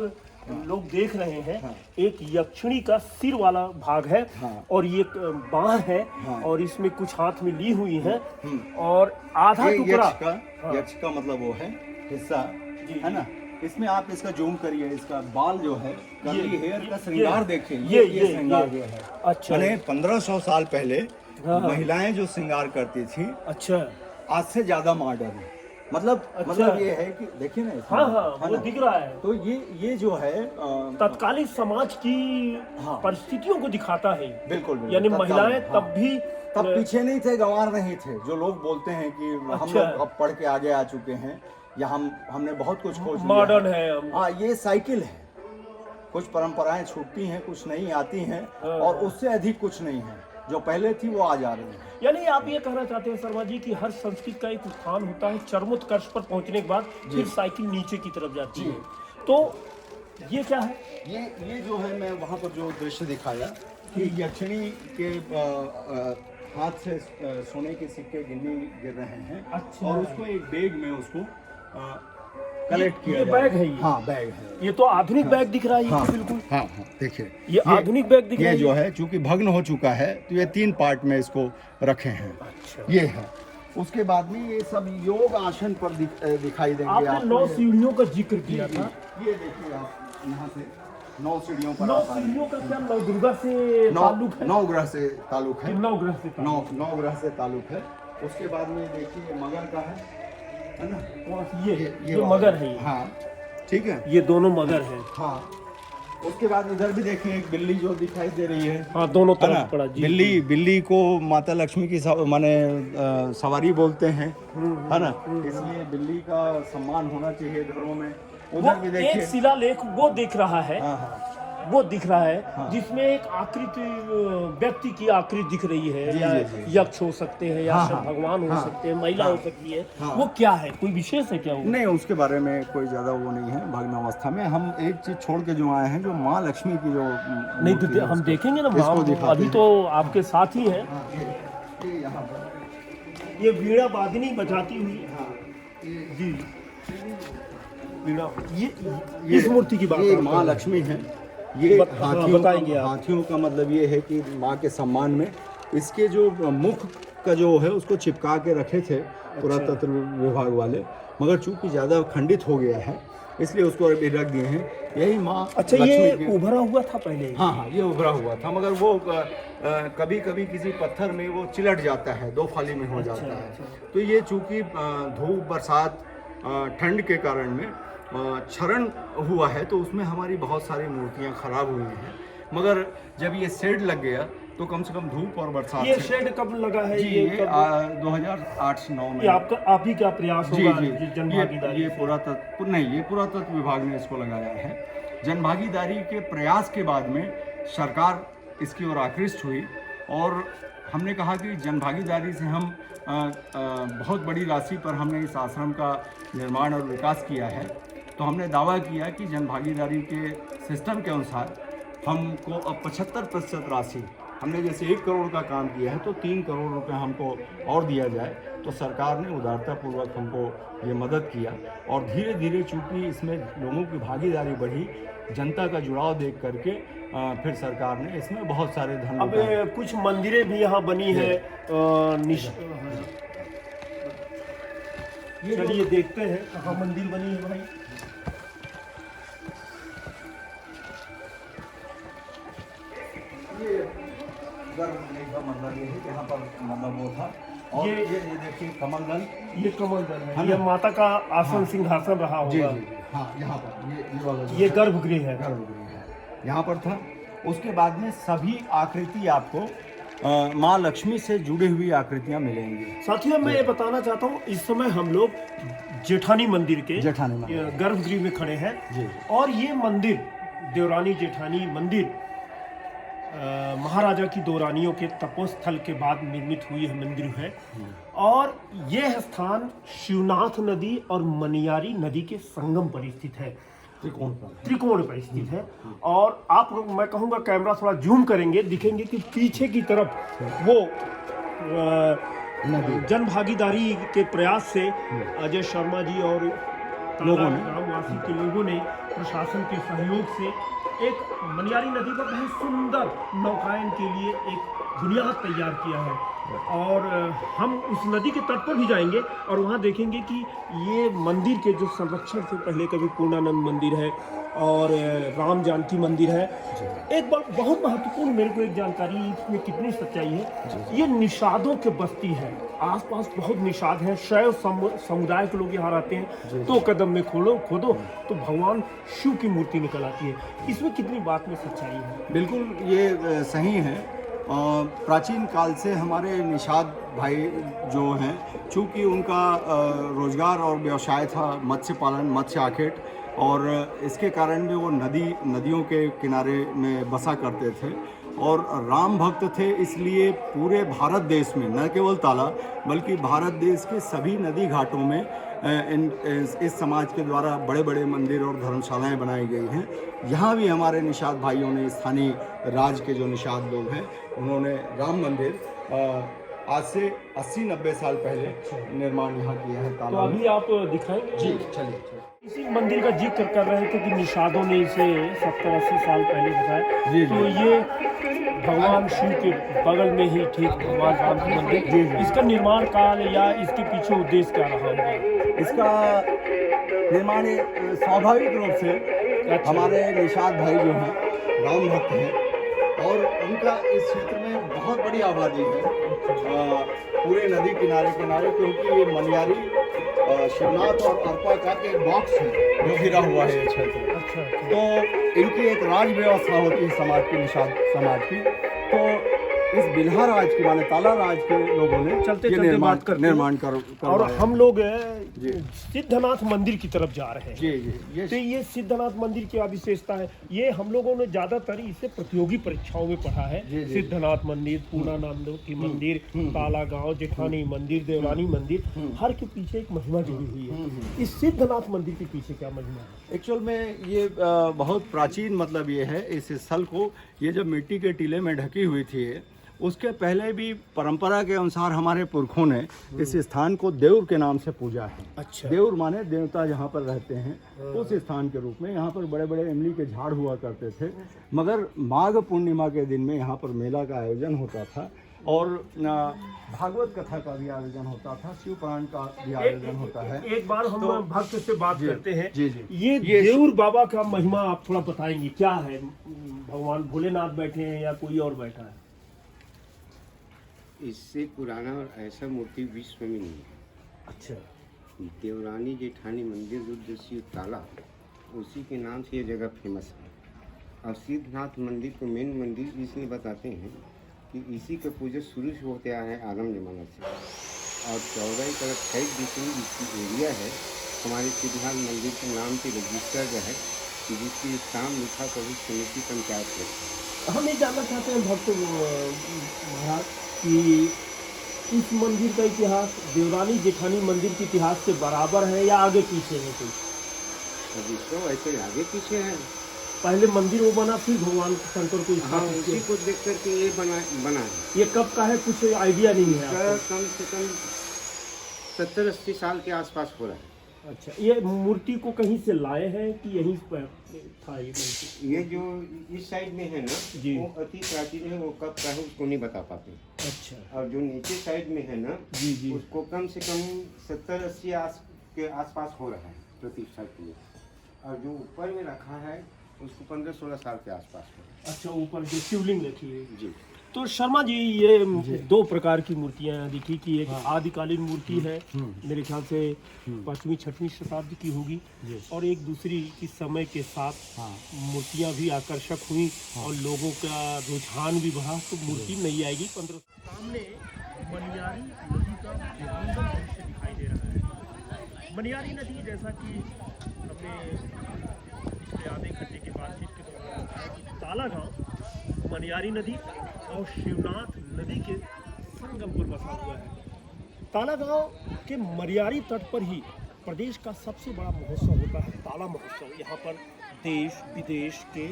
लोग देख रहे हैं, हाँ। एक यक्षिणी का सिर वाला भाग है, हाँ। और ये बाँह है, हाँ। और इसमें कुछ हाथ में ली हुई है, और आधा ये टुकड़ा। यक्ष का मतलब वो है हिस्सा, जी, है ना। इसमें आप इसका जूम करिए, इसका बाल जो है, करली हेयर का ये- श्रृंगार देखिए। ये श्रृंगार जो है, अच्छा। मैंने 1500 साल पहले हाँ। महिलाएं जो श्रृंगार करती थी, अच्छा, आज से ज्यादा मॉडर्न है। मतलब ये है कि देखिए ना इसमें, हाँ हाँ, है वो ना? दिख रहा है। तो ये जो है तत्कालीन समाज की हाँ। परिस्थितियों को दिखाता है। बिल्कुल बिल्कुल, यानी तत्कालीन, महिलाएं हाँ। तब भी तब पीछे नहीं थे, गंवार नहीं थे। जो लोग बोलते हैं कि हम अच्छा। लोग अब पढ़ के आगे आ चुके हैं या हमने बहुत कुछ खोज लिया मॉडर्न है हम। हाँ, ये साइकिल है। कुछ परंपराएं छूटती हैं, कुछ नहीं आती हैं, हाँ। और उससे अधिक कुछ नहीं है। जो पहले थी वो आज आ रही है। यानी आप ये कहना चाहते हैं शर्मा जी कि हर संस्कृति का एक उत्थान होता है, चरमोत्कर्ष पर पहुंचने के बाद फिर साइकिल नीचे की तरफ जाती है। तो ये क्या है? ये जो है, मैं वहाँ पर जो दृश्य दिखाया कि यक्षिणी के हाथ से सोने के सिक्के गिर रहे हैं। अच्छा। और उसको एक बैग में उसको कलेक्ट किया ये जाएगा। बैग है ये? हाँ बैग है। ये तो आधुनिक बैग दिख रहा है ये हाँ तो बिल्कुल। हाँ हाँ देखिए ये आधुनिक बैग दिख रहा ये है जो है चूंकि भग्न हो चुका है तो ये 3 पार्ट में इसको रखे हैं। अच्छा। ये है। उसके बाद में ये सब योग आसन पर दिखाई देंगे आपने आपको। 9 सीढ़ियों का जिक्र किया था। ये देखिए आप यहाँ से 9 सीढ़ियों पर 9 आप आएंगे। सीढ़ियों का क्या नवदुर्गा से ताल्लुक है? 9 ग्रह से ताल्लुक है। 9 ग्रह से ताल्लुक। 9 ग्रह से ताल्लुक है। उसके बाद में देखिए मगर का है ना? ये वाला। मगर है ये। हाँ ठीक है। ये दोनों मगर हैं। हाँ उसके बाद इधर भी देखिए एक बिल्ली जो दिखाई दे रही है। हाँ दोनों है ना? तरफ पड़ा जी। बिल्ली को माता लक्ष्मी की माने सवारी बोलते हैं, है ना? इसलिए बिल्ली का सम्मान होना चाहिए घरों में। वो उधर भी एक देखिए। शिलालेख वो दिख रहा है, हाँ हाँ वो दिख रहा है जिसमें एक आकृति व्यक्ति की आकृति दिख रही है। जी, या जी, जी। यक्ष हो सकते हैं या हाँ, सब हाँ, भगवान हो हाँ, सकते हैं, महिला हाँ, हो सकती है। हाँ। वो क्या है, कोई विशेष है क्या वो? नहीं उसके बारे में कोई ज़्यादा वो नहीं है। भग्न अवस्था में हम एक चीज़ छोड़ के जो आए हैं, जो माँ लक्ष्मी की जो नहीं तो मूर्ति है, हम उसको- देखेंगे ना, इसको हम दिखाते अभी हैं। तो आपके साथ ही हैं। हाँ, ये यहाँ पर ये वीणा वादिनी बजाती हुई हाँ, जी वीणा, ये इस मूर्ति की बात ये आप माँ कर रहे हैं। लक्ष्मी है। ये हाँ, बताएंगे आप। हाथियों का मतलब ये है कि माँ के सम्मान में इसके जो मुख का जो है उसको चिपका के रखे थे पुरातत्व विभाग वाले, मगर चूंकि ज़्यादा खंडित हो गया है इसलिए उसको अभी रख दिए हैं। यही माँ अच्छा, लक्ष्मी ये की- उभरा हुआ था पहले? हाँ हाँ ये उभरा हुआ था, मगर वो कभी कभी किसी पत्थर में वो चिलट जाता है, 2 फाली में हो जाता है। तो ये चूंकि धूप बरसात ठंड के कारण में क्षरण हुआ है तो उसमें हमारी बहुत सारी मूर्तियाँ खराब हुई हैं। मगर जब ये शेड लग गया तो कम से कम धूप और बरसात ये से शेड कब लगा है? जी ये ये कब? 2008-9 में। ये आपका आप ही क्या प्रयास जी होगा जी जन भागीदारी ये से? पुरातत्व नहीं, ये पुरातत्व विभाग ने इसको लगाया है। जन भागीदारी के प्रयास के बाद में सरकार इसकी ओर आकृष्ट हुई और हमने कहा कि जन भागीदारी से हम बहुत बड़ी राशि पर हमने इस आश्रम का निर्माण और विकास किया है। तो हमने दावा किया कि जन भागीदारी के सिस्टम के अनुसार हमको अब 75% राशि, हमने जैसे 1 करोड़ का काम किया है तो 3 करोड़ रुपए हमको और दिया जाए। तो सरकार ने उदारतापूर्वक हमको ये मदद किया और धीरे धीरे चूँकि इसमें लोगों की भागीदारी बढ़ी, जनता का जुड़ाव देख करके फिर सरकार ने इसमें बहुत सारे धन अब कुछ मंदिरें भी यहाँ बनी है। चलिए देखते हैं कहाँ मंदिर बनी है भाई। मतलब ये है कि यहाँ पर मतलब वो था। और ये देखिए कमल दल, ये कमल दल है, ये माता का आसन सिंहासन रहा जी होगा। जी हाँ यहाँ पर ये वाला जो ये है, गर्भगृह है। गर्भगृह है, यहाँ पर था। उसके बाद में सभी आकृति आपको माँ लक्ष्मी से जुड़ी हुई आकृतियाँ मिलेंगी। साथियों मैं ये बताना चाहता हूँ, इस समय हम लोग जेठानी मंदिर के जेठानी मंदिर गर्भगृह में खड़े हैं जी। और ये मंदिर देवरानी जेठानी मंदिर महाराजा की 2 रानियों के तपोस्थल के बाद निर्मित हुई है मंदिर है। और यह स्थान शिवनाथ नदी और मनियारी नदी के संगम पर स्थित है, त्रिकोण पर स्थित है। और आप लोग, मैं कहूँगा कैमरा थोड़ा जूम करेंगे, दिखेंगे कि पीछे की तरफ वो जन भागीदारी के प्रयास से अजय शर्मा जी और लोगों ने, ग्रामवासी के लोगों ने प्रशासन के सहयोग से एक मनियारी नदी पर बहुत सुंदर नौकायन के लिए एक बुनियाद तैयार किया है। और हम उस नदी के तट पर भी जाएंगे और वहाँ देखेंगे कि ये मंदिर के जो संरक्षण से पहले कभी पूर्णानंद मंदिर है और राम जानकी मंदिर है। एक बात बहुत महत्वपूर्ण मेरे को एक जानकारी, इसमें कितनी सच्चाई है, ये निषादों के बस्ती है, आसपास बहुत निषाद हैं, शैव समुदाय के लोग यहाँ रहते हैं। 2 कदम में खोदो तो भगवान शिव की मूर्ति निकल आती है। इसमें कितनी बात में सच्चाई है? बिल्कुल ये सही है। प्राचीन काल से हमारे निषाद भाई जो हैं, चूँकि उनका रोजगार और व्यवसाय था मत्स्य पालन, मत्स्य आखेट, और इसके कारण भी वो नदियों के किनारे में बसा करते थे और राम भक्त थे। इसलिए पूरे भारत देश में, न केवल ताला बल्कि भारत देश के सभी नदी घाटों में इस समाज के द्वारा बड़े बड़े मंदिर और धर्मशालाएं बनाई गई हैं। यहाँ भी हमारे निषाद भाइयों ने, स्थानीय राज के जो निषाद लोग हैं, उन्होंने राम मंदिर आज से 80-90 साल पहले निर्माण यहाँ किया है तो तालाब में। अभी आप दिखाएंगे? जी चलिए। इसी मंदिर का जिक्र कर रहे थे कि निषादों ने इसे 70-80 साल पहले बताया। जी, तो ये भगवान शिव के बगल में ही ठीक भगवान राम का मंदिर। जी, जी। इसका निर्माण काल या इसके पीछे उद्देश्य क्या रहा होगा? इसका निर्माण स्वाभाविक रूप से अच्छा। हमारे निषाद भाई जो हैं राम भक्त हैं और उनका इस क्षेत्र में बहुत बड़ी आबादी है, पूरे नदी किनारे किनारे, क्योंकि ये मनियारी शिवनाथ और अर्पा का एक बॉक्स है जो घिरा हुआ है ये क्षेत्र। अच्छा। तो इनकी एक राज व्यवस्था होती है समाज की, निषाद समाज की। तो इस बिल्हा राज की माने ताला राज के लोगों ने चलते ये चलते बात करते हैं। निर्माण और करवाया। हम लोग जी। सिद्धनाथ मंदिर की तरफ जा रहे हैं। जी जी तो ये सिद्धनाथ मंदिर की विशेषता है, ये हम लोगों ने ज्यादातर इसे प्रतियोगी परीक्षाओं में पढ़ा है। जी, जी। सिद्धनाथ मंदिर, पूना नामदेव की मंदिर, ताला गांव, जेठानी मंदिर, देवरानी मंदिर, हर के पीछे एक महिमा जुड़ी हुई है। इस सिद्धनाथ मंदिर के पीछे क्या महिमा है? एक्चुअल में ये बहुत प्राचीन मतलब ये है, इस स्थल को ये जब मिट्टी के टीले में ढकी हुई थी, उसके पहले भी परंपरा के अनुसार हमारे पुरखों ने इस स्थान को देउर के नाम से पूजा है। अच्छा। देउर माने देवता जहाँ पर रहते हैं उस स्थान के रूप में। यहाँ पर बड़े बड़े इमली के झाड़ हुआ करते थे, मगर माघ पूर्णिमा के दिन में यहाँ पर मेला का आयोजन होता था और भागवत कथा का भी आयोजन होता था, शिव पुराण का भी आयोजन होता है। एक बार हम भक्त से बात करते हैं। जी, जी। ये देउर बाबा का महिमा आप थोड़ा बताएंगे, क्या है? भगवान भोलेनाथ बैठे हैं या कोई और बैठा है? इससे पुराना और ऐसा मूर्ति विश्व में नहीं है। अच्छा। देवरानी जेठानी मंदिर रुद्र शिव ताला, उसी के नाम से ये जगह फेमस है। और सिद्धनाथ मंदिर को मेन मंदिर इसलिए बताते हैं कि इसी का पूजा शुरू से होते आया है आदम जमाना से। और 14 तरफ 6 डिग्री इसकी एरिया है। हमारे सिद्धनाथ मंदिर के नाम से रजिस्टर्ड है कि जिसकी नाम लिखा कभी समिति पंचायत है। हम ये जानना चाहते हैं भक्त महाराज कि इस मंदिर का इतिहास देवरानी जेठानी मंदिर के इतिहास से बराबर है या आगे पीछे है कोई? अब इसको ऐसे आगे पीछे है। पहले मंदिर वो बना, फिर भगवान शंकर को हाँ, स्थापित उसी किया। को देख करके ये बना है। ये कब का है, कुछ आइडिया नहीं है इसका आपको? कम से कम 70-80 साल के आसपास हो रहा है। अच्छा, ये मूर्ति को कहीं से लाए हैं कि यहीं पर था ये मूर्ति? ये जो इस साइड में है ना, जी। वो अति प्राचीन है, वो कब का है उसको नहीं बता पाते। अच्छा। और जो नीचे साइड में है ना, जी, जी। उसको कम से कम 70-80 के आसपास हो रहा है प्रतिष्ठा के लिए। और जो ऊपर में रखा है उसको 15-16 साल के आसपास हो। अच्छा, ऊपर जो शिवलिंग रखी है। जी। तो शर्मा जी, ये दो प्रकार की मूर्तियां यहाँ दिखी कि एक आदिकालीन मूर्ति है, मेरे ख्याल से 5वीं 6वीं शताब्दी की होगी, और एक दूसरी की समय के साथ मूर्तियां भी आकर्षक हुई और लोगों का रुझान भी बढ़ा, तो मूर्ति नहीं आएगी 15। सामने मनियारी नदी का सुंदर दृश्य दिखाई दे रहा है। मनियारी नदी, जैसा कि हमने पिछले आधे घंटे की बातचीत के दौरान ताला गांव मनियारी नदी और शिवनाथ नदी के संगम पर बसा हुआ है। ताला गांव के मनियारी तट पर ही प्रदेश का सबसे बड़ा महोत्सव होता है, ताला महोत्सव। यहाँ पर देश विदेश के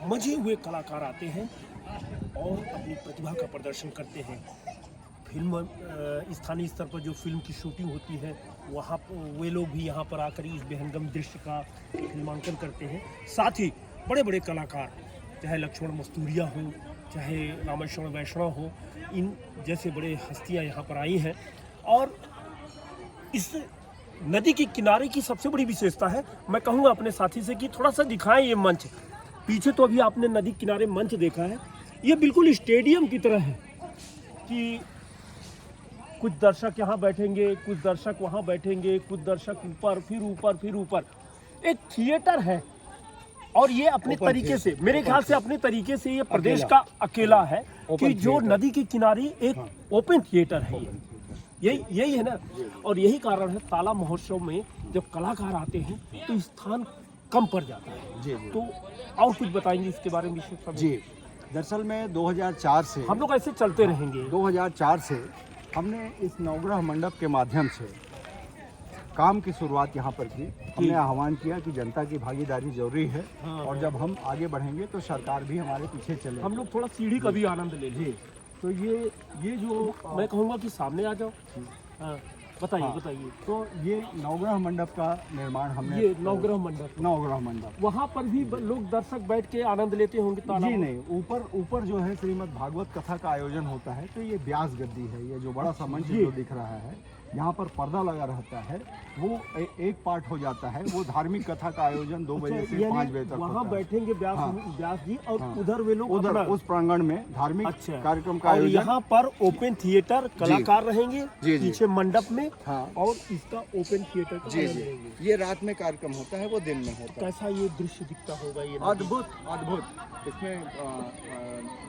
मजे हुए कलाकार आते हैं और अपनी प्रतिभा का प्रदर्शन करते हैं। फिल्म स्थानीय स्तर पर जो फिल्म की शूटिंग होती है, वहाँ वे लोग भी यहाँ पर आकर इस बेहंगम दृश्य का फिल्मांकन करते हैं। साथ ही बड़े बड़े कलाकार, चाहे लक्ष्मण मस्तूरिया हो, चाहे रामेश्वर वैष्णव हो, इन जैसे बड़े हस्तियां यहाँ पर आई हैं। और इस नदी के किनारे की सबसे बड़ी विशेषता है, मैं कहूँगा अपने साथी से कि थोड़ा सा दिखाएं ये मंच। पीछे तो अभी आपने नदी किनारे मंच देखा है, ये बिल्कुल स्टेडियम की तरह है कि कुछ दर्शक यहाँ बैठेंगे, कुछ दर्शक वहाँ बैठेंगे, कुछ दर्शक ऊपर, फिर ऊपर, फिर ऊपर। एक थिएटर है और ये अपने तरीके से, मेरे ख्याल से अपने तरीके से ये प्रदेश का अकेला है कि जो नदी के किनारे एक ओपन थिएटर है। यही है ना। और यही कारण है ताला महोत्सव में जब कलाकार आते हैं तो स्थान कम पड़ जाता है। जी, जी। तो और कुछ बताएंगे इसके बारे में? जी, दरअसल में 2004 से हम लोग ऐसे चलते रहेंगे। 2004 से हमने इस नवग्रह मंडप के माध्यम से काम की शुरुआत यहाँ पर की। हमने आह्वान किया कि जनता की भागीदारी जरूरी है, और जब हम आगे बढ़ेंगे तो सरकार भी हमारे पीछे चले। हम लोग थोड़ा सीढ़ी का भी आनंद ले लें। तो ये जो मैं कहूँगा कि सामने आ जाओ। हाँ, बताइए बताइए। तो ये नवग्रह मंडप का निर्माण हमने, ये नवग्रह मंडप वहाँ पर भी लोग दर्शक बैठ के आनंद लेते होंगे तालाब जी में? नहीं, ऊपर जो है श्रीमद् भागवत कथा का आयोजन होता है। तो ये व्यास गद्दी है, ये जो बड़ा सा मंच ये। जो दिख रहा है, यहाँ पर पर्दा लगा रहता है। वो एक पार्ट हो जाता है, वो धार्मिक कथा का आयोजन 2 बजे से 5 बजे तक वहाँ होता है। बैठेंगे व्यास जी और हाँ। उधर वे लोग उधर अपना- उस प्रांगण में धार्मिक अच्छा। कार्यक्रम का और आयोजन। यहाँ पर ओपन थिएटर कलाकार रहेंगे जी। पीछे मंडप में। हाँ। और इसका ओपन थिएटर का जी आनंद जी, लेंगे। ये रात में कार्यक्रम होता है, वो दिन में होता है। कैसा ये दृश्य दिखता होगा ये? अद्भुत अद्भुत। इसमें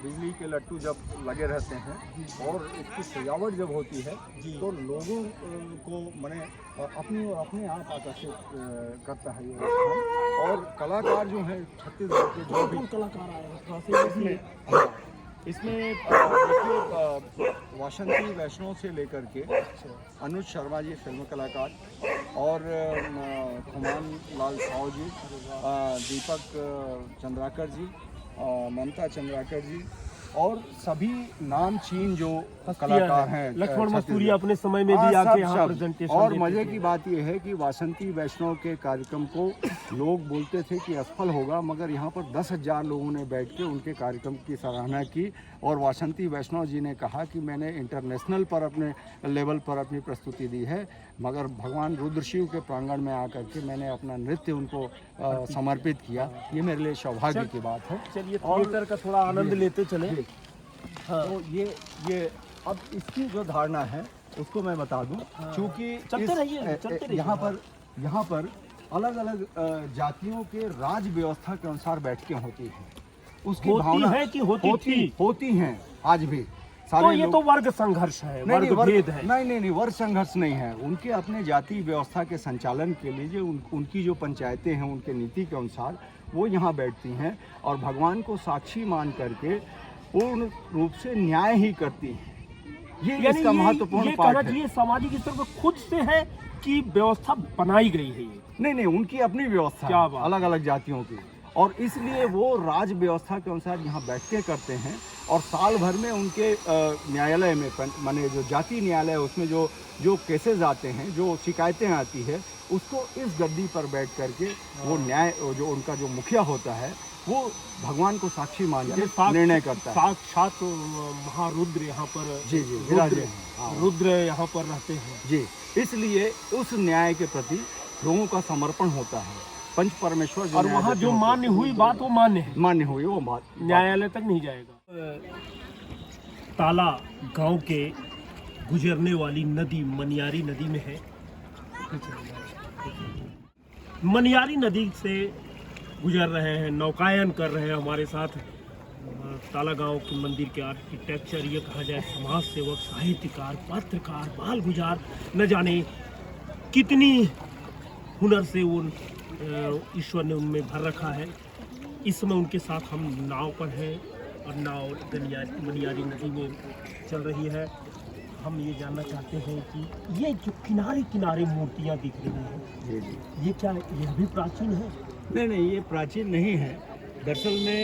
बिजली के लट्टू जब लगे रहते हैं और इसकी सजावट जब होती है तो लोगों को माने अपने आप आकर्षित करता है ये स्थान। और कलाकार जो हैं छत्तीसगढ़ के जो भी कौन कलाकार आए हैं थोड़ा सा इसमें इसमें? हाँ, इसमें देखिए वासंती वैष्णव से लेकर के अनुज शर्मा जी फिल्म कलाकार और खुमान लाल साव जी, दीपक चंद्राकर जी, ममता चंद्राकर जी और सभी नामचीन जो कलाकार हैं। लक्ष्मण मसूरिया छत्तीसगढ़। अपने समय में हाँ, भी आके सब, यहाँ सब। प्रेजेंटेशन और देते मजे थे। की बात यह है कि वासंती वैष्णव के कार्यक्रम को लोग बोलते थे कि असफल होगा, मगर यहाँ पर 10,000 लोगों ने बैठ के उनके कार्यक्रम की सराहना की। और वासंती वैष्णव जी ने कहा कि मैंने इंटरनेशनल पर अपने लेवल पर अपनी प्रस्तुति दी है, मगर भगवान रुद्रशिव के प्रांगण में आकर के मैंने अपना नृत्य उनको समर्पित किया। ये मेरे लिए सौभाग्य की बात है। चलिए और थिएटर का थोड़ा आनंद लेते चले। हाँ। तो ये अब इसकी जो धारणा है उसको मैं बता दूं, क्योंकि चलते रहिए, चलते रहिए। यहाँ पर अलग अलग जातियों के राज व्यवस्था के अनुसार बैठकें होती हैं। उसकी होती भावना है कि होती हैं आज भी तो सारे ये लोग। तो वर्ग संघर्ष है, वर्ग भेद है। नहीं, वर्ग संघर्ष नहीं है। उनके अपने जाति व्यवस्था के संचालन के लिए जो उनकी जो पंचायतें हैं, उनके नीति के अनुसार वो यहाँ बैठती हैं और भगवान को साक्षी मान करके पूर्ण रूप से न्याय ही करती हैं। ये इसका महत्वपूर्ण पार्ट है। ये सामाजिक स्तर पर खुद से है कि व्यवस्था बनाई गई है ये? नहीं, उनकी अपनी व्यवस्था क्या है, बात। अलग अलग जातियों की, और इसलिए वो राज व्यवस्था के अनुसार यहाँ बैठकें करते हैं। और साल भर में उनके न्यायालय में माने जो जाति न्यायालय है उसमें जो केसेस आते हैं, जो शिकायतें आती है, उसको इस गद्दी पर बैठ करके वो न्याय, जो उनका जो मुखिया होता है वो भगवान को साक्षी मान के निर्णय करता है। साक्षात महारुद्र यहाँ पर जी विराजे हैं। हाँ। रुद्र यहाँ पर रहते हैं जी, इसलिए उस न्याय के प्रति लोगों का समर्पण होता है। पंच परमेश्वर जो और वहाँ जो मान्य हुई बात वो मान्य है, मान्य हुई वो बात न्यायालय तक नहीं जाएगा। ताला गांव के गुजरने वाली नदी मनियारी नदी में है। मनियारी नदी से गुजर रहे हैं, नौकायन कर रहे हैं हमारे साथ ताला गांव के मंदिर के आर्किटेक्चर, ये कहा जाए समाज सेवक, साहित्यकार, पत्रकार, बाल गुजार, न जाने कितनी हुनर से वो ईश्वर ने उनमें भर रखा है। इस समय उनके साथ हम नाव पर हैं और नाव मनियारी नदी में चल रही है। हम ये जानना चाहते हैं कि ये जो किनारे किनारे मूर्तियाँ दिख रही हैं, ये क्या ये भी प्राचीन है? नहीं, ये प्राचीन नहीं है। दरअसल में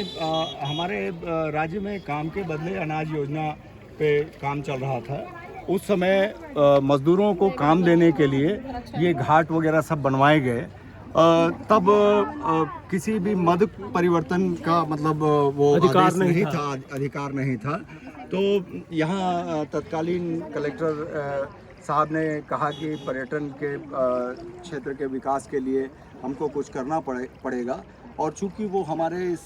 हमारे राज्य में काम के बदले अनाज योजना पे काम चल रहा था। उस समय मजदूरों को काम देने के लिए ये घाट वगैरह सब बनवाए गए। तब किसी भी मत परिवर्तन का मतलब वो अधिकार आदेश नहीं था, अधिकार नहीं था। तो यहाँ तत्कालीन कलेक्टर साहब ने कहा कि पर्यटन के क्षेत्र के विकास के लिए हमको कुछ करना पड़ेगा। और चूंकि वो हमारे इस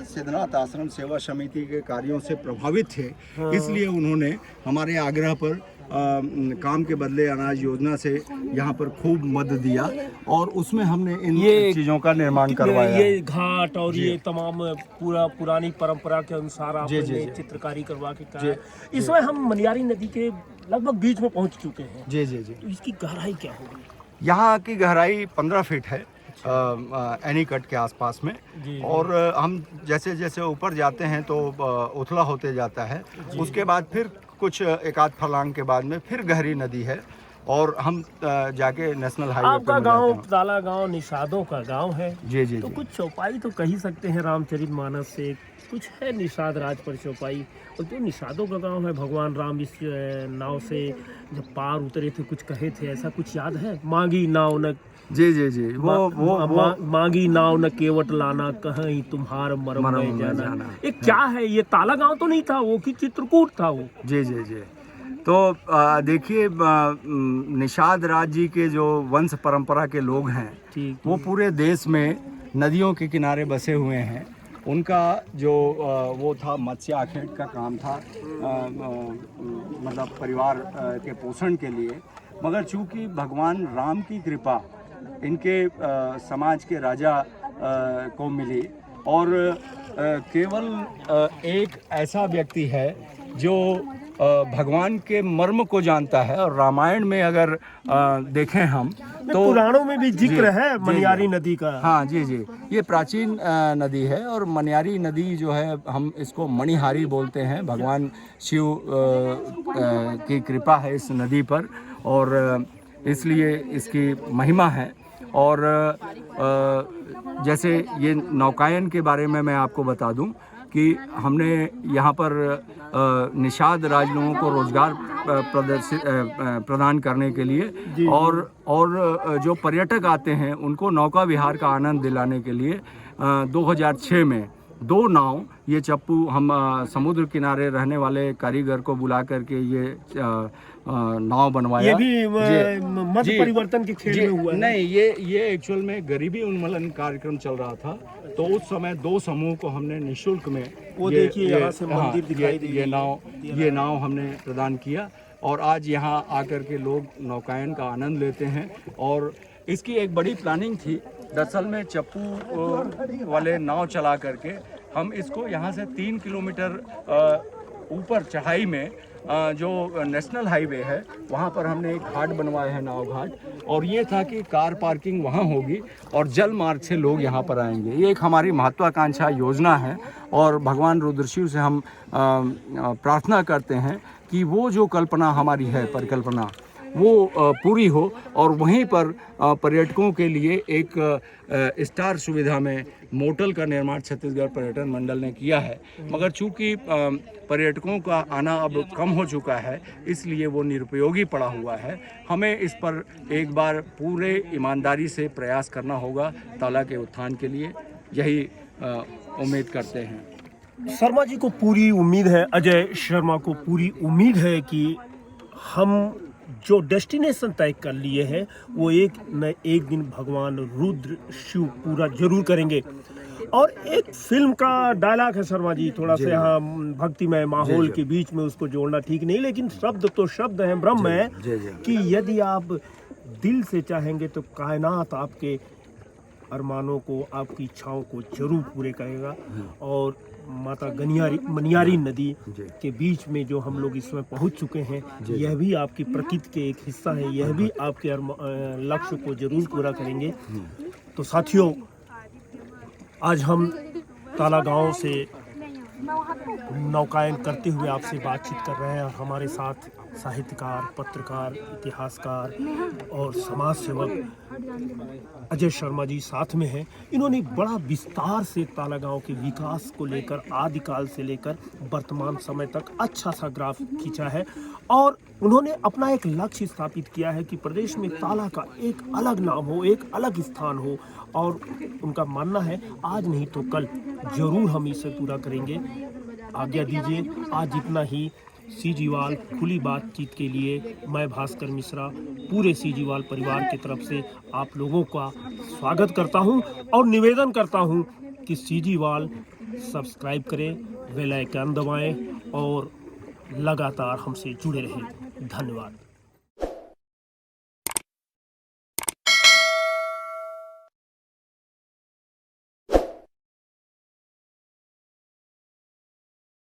सिद्धनाथ आश्रम सेवा समिति के कार्यों से प्रभावित थे, इसलिए उन्होंने हमारे आग्रह पर काम के बदले अनाज योजना से यहाँ पर खूब मदद दिया और उसमें हमने इन चीज़ों का निर्माण करवाया। ये घाट और ये तमाम पूरा पुरानी परंपरा के अनुसार आपने चित्रकारी करवा के कहा। इसमें हम मनियारी नदी के लगभग बीच में पहुँच चुके हैं। जी। तो इसकी गहराई क्या होगी? यहाँ की गहराई 15 फीट है एनीकट के आसपास में। और हम जैसे जैसे ऊपर जाते हैं तो उथला होते जाता है। उसके बाद फिर कुछ एक आध फरलांग के बाद में फिर गहरी नदी है और हम जाके नेशनल हाईवे आपका गांव ताला गांव निषादों का गांव है। जी जी तो जी। कुछ चौपाई तो कह ही सकते हैं रामचरितमानस से, कुछ है निषाद राज पर चौपाई। और जो निषादों का गांव है, भगवान राम इस नाव से जब पार उतरे थे कुछ कहे थे, ऐसा कुछ याद है? मांगी नाव न जी जी जी, वो मांगी नाव न केवट लाना, कहीं तुम्हार मरम में जाना। ये क्या है? ये ताला गांव तो नहीं था, वो कि चित्रकूट था वो। जी जी जी। तो देखिए, निषाद राज जी के जो वंश परंपरा के लोग हैं, ठीक, वो पूरे देश में नदियों के किनारे बसे हुए हैं। उनका जो वो था, मत्स्य आखेट का काम था, मतलब परिवार के पोषण के लिए। मगर चूंकि भगवान राम की कृपा इनके समाज के राजा को मिली, और केवल एक ऐसा व्यक्ति है जो भगवान के मर्म को जानता है। और रामायण में अगर देखें हम तो पुराणों में भी जिक्र है मनियारी नदी का। हाँ जी जी, ये प्राचीन नदी है। और मनियारी नदी जो है, हम इसको मणिहारी बोलते हैं। भगवान शिव की कृपा है इस नदी पर, और इसलिए इसकी महिमा है। और जैसे ये नौकायन के बारे में मैं आपको बता दूं कि हमने यहाँ पर निषाद राज लोगों को रोजगार प्रदान करने के लिए, और जो पर्यटक आते हैं उनको नौका विहार का आनंद दिलाने के लिए 2006 में 2 नाव, ये चप्पू, हम समुद्र किनारे रहने वाले कारीगर को बुला करके ये नाव बनवाया। ये भी मत परिवर्तन के खेल में हुआ है। नहीं, ये एक्चुअल में गरीबी उन्मूलन कार्यक्रम चल रहा था। तो उस समय 2 समूह को हमने निःशुल्क में, वो देखिए यहाँ से मंदिर दिखाई दे, ये नाव हमने प्रदान किया। और आज यहाँ आकर के लोग नौकायन का आनंद लेते हैं। और इसकी एक बड़ी प्लानिंग थी। दरअसल में चप्पू वाले नाव चला करके हम इसको यहाँ से 3 किलोमीटर ऊपर चढ़ाई में जो नेशनल हाईवे है, वहाँ पर हमने एक घाट बनवाया है, नाव घाट। और ये था कि कार पार्किंग वहाँ होगी और जल मार्ग से लोग यहाँ पर आएंगे। ये एक हमारी महत्वाकांक्षा योजना है। और भगवान रुद्रशिव से हम प्रार्थना करते हैं कि वो जो कल्पना हमारी है, परिकल्पना, वो पूरी हो। और वहीं पर पर्यटकों के लिए एक स्टार सुविधा में मोटल का निर्माण छत्तीसगढ़ पर्यटन मंडल ने किया है। मगर चूंकि पर्यटकों का आना अब कम हो चुका है, इसलिए वो निरुपयोगी पड़ा हुआ है। हमें इस पर एक बार पूरे ईमानदारी से प्रयास करना होगा ताला के उत्थान के लिए। यही उम्मीद करते हैं। शर्मा जी को पूरी उम्मीद है, अजय शर्मा को पूरी उम्मीद है कि हम जो डेस्टिनेशन तय कर लिए हैं वो एक न एक दिन भगवान रुद्र शिव पूरा जरूर करेंगे। और एक फिल्म का डायलॉग है शर्मा जी, थोड़ा सा यहाँ भक्तिमय माहौल के बीच में उसको जोड़ना ठीक नहीं, लेकिन शब्द तो शब्द है, ब्रह्म है कि यदि आप दिल से चाहेंगे तो कायनात आपके अरमानों को, आपकी इच्छाओं को जरूर पूरे करेगा। और माता मनियारी नदी के बीच में जो हम लोग इसमें पहुंच चुके हैं, यह भी आपकी प्रकृति के एक हिस्सा है, यह भी आपके लक्ष्य को जरूर पूरा करेंगे। तो साथियों, आज हम ताला गांव से नौकायन करते हुए आपसे बातचीत कर रहे हैं। और हमारे साथ साहित्यकार, पत्रकार, इतिहासकार और समाज सेवक अजय शर्मा जी साथ में हैं। इन्होंने बड़ा विस्तार से ताला गांव के विकास को लेकर आदिकाल से लेकर वर्तमान समय तक अच्छा सा ग्राफ खींचा है। और उन्होंने अपना एक लक्ष्य स्थापित किया है कि प्रदेश में ताला का एक अलग नाम हो, एक अलग स्थान हो। और उनका मानना है आज नहीं तो कल जरूर हम इसे पूरा करेंगे। आज्ञा दीजिए, आज इतना ही। सीजीवाल खुली बातचीत के लिए मैं भास्कर मिश्रा पूरे सीजीवाल परिवार की तरफ से आप लोगों का स्वागत करता हूं और निवेदन करता हूं कि सीजीवाल सब्सक्राइब करें, बेल आइकन दबाएं और लगातार हमसे जुड़े रहें। धन्यवाद।